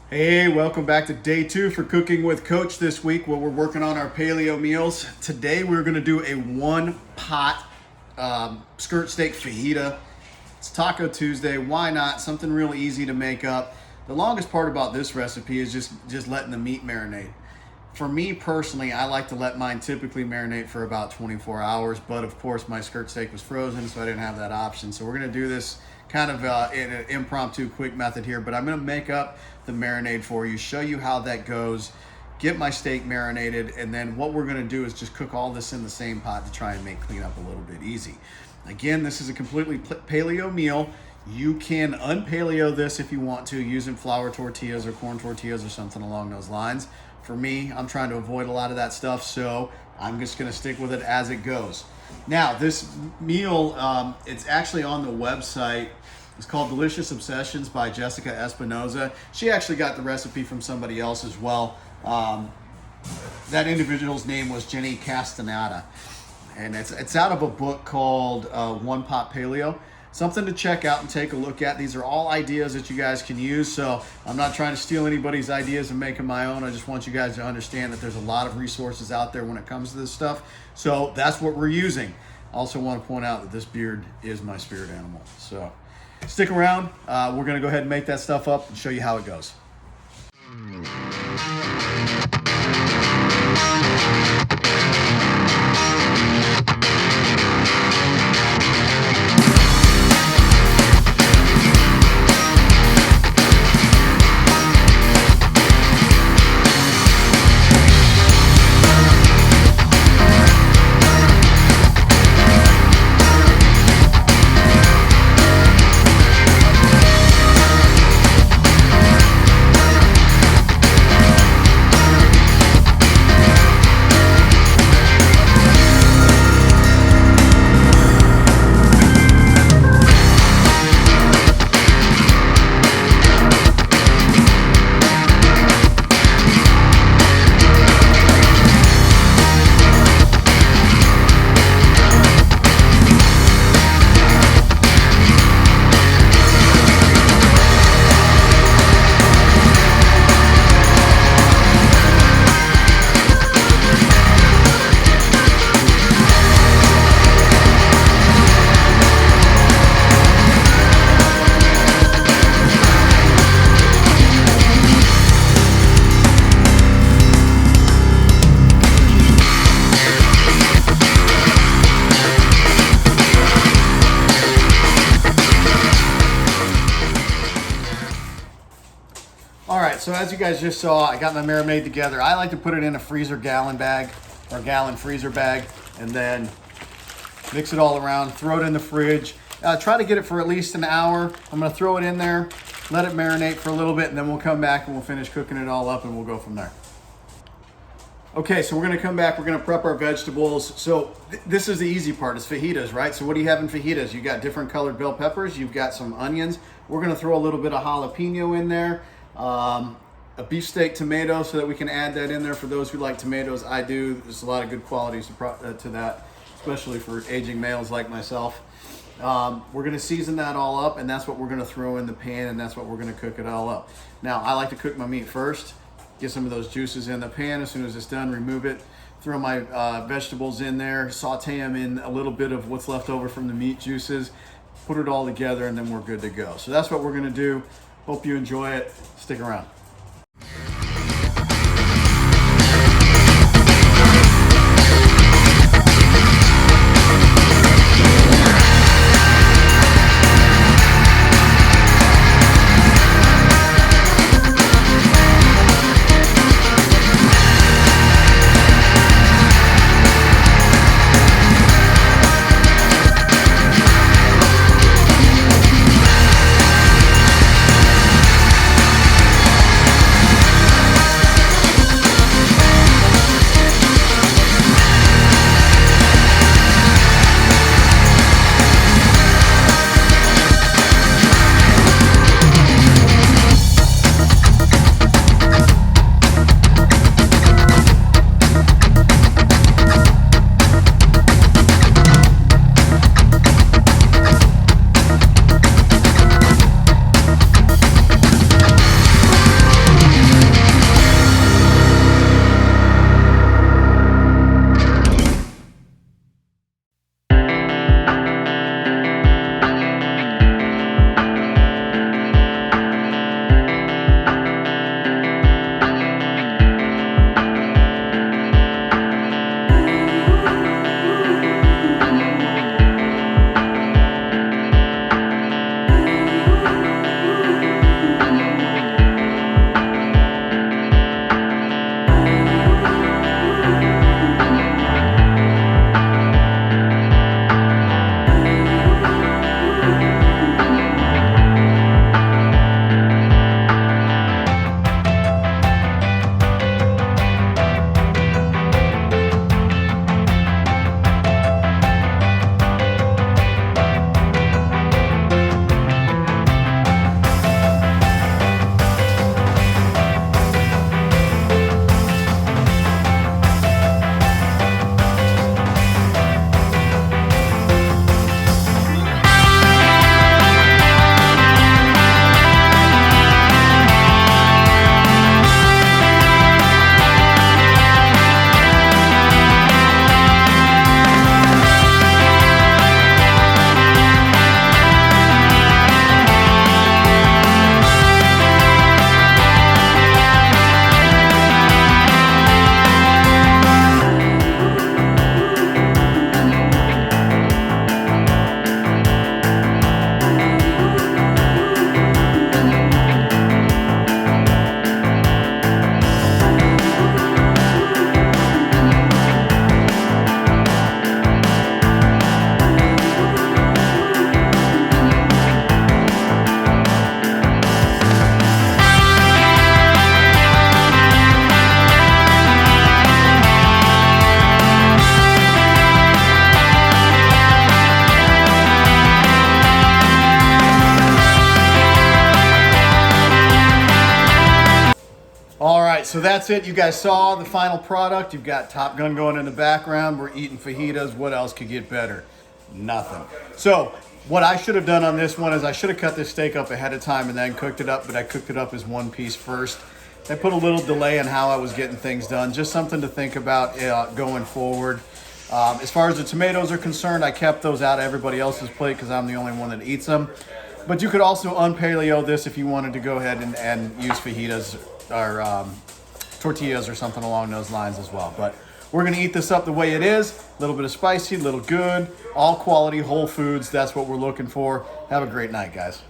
Hey, welcome back to day 2 for Cooking with Coach this week where we're working on our paleo meals. Today we're going to do a one pot skirt steak fajita. It's Taco Tuesday. Why not? Something really easy to make up. The longest part about this recipe is just letting the meat marinate. For me personally, I like to let mine typically marinate for about 24 hours, but of course my skirt steak was frozen, so I didn't have that option. So we're going to do this kind of in an impromptu quick method here, but I'm going to make up the marinade for you, show you how that goes, get my steak marinated, and then what we're going to do is just cook all this in the same pot to try and make cleanup a little bit easy. Again, this is a completely paleo meal. You can unpaleo this if you want to, using flour tortillas or corn tortillas or something along those lines. For me, I'm trying to avoid a lot of that stuff, so I'm just going to stick with it as it goes. Now, this meal, it's actually on the website. It's called Delicious Obsessions by Jessica Espinoza. She actually got the recipe from somebody else as well. That individual's name was Jenny Castaneda. And it's out of a book called One Pot Paleo. Something to check out and take a look at. These are all ideas that you guys can use. So I'm not trying to steal anybody's ideas and make them my own. I just want you guys to understand that there's a lot of resources out there when it comes to this stuff. So that's what we're using. I also want to point out that this beard is my spirit animal. So stick around. We're going to go ahead and make that stuff up and show you how it goes. So as you guys just saw, I got my marinade together. I like to put it in a freezer gallon bag or gallon freezer bag and then mix it all around, throw it in the fridge. Try to get it for at least an hour. I'm gonna throw it in there, let it marinate for a little bit, and then we'll come back and we'll finish cooking it all up and we'll go from there. Okay, so we're gonna come back, we're gonna prep our vegetables. So this is the easy part, it's fajitas, right? So what do you have in fajitas? You got different colored bell peppers, you've got some onions. We're gonna throw a little bit of jalapeno in there. A beefsteak tomato so that we can add that in there for those who like tomatoes. I do. There's a lot of good qualities to that, especially for aging males like myself. We're going to season that all up, and that's what we're going to throw in the pan, and that's what we're going to cook it all up. Now, I like to cook my meat first, get some of those juices in the pan. As soon as it's done, remove it, throw my vegetables in there, saute them in a little bit of what's left over from the meat juices, put it all together, and then we're good to go. So that's what we're going to do. Hope you enjoy it. Stick around. so that's it. You guys saw the final product. You've got Top Gun going in the background. We're eating fajitas. What else could get better? Nothing. So what I should have done on this one is I should have cut this steak up ahead of time and then cooked it up, but I cooked it up as one piece first. I put a little delay on how I was getting things done. Just something to think about going forward. As far as the tomatoes are concerned, I kept those out of everybody else's plate because I'm the only one that eats them. But you could also unpaleo this if you wanted to go ahead and use fajitas or tortillas or something along those lines as well. But we're going to eat this up the way it is. A little bit of spicy, a little good, all quality, whole foods. That's what we're looking for. Have a great night, guys.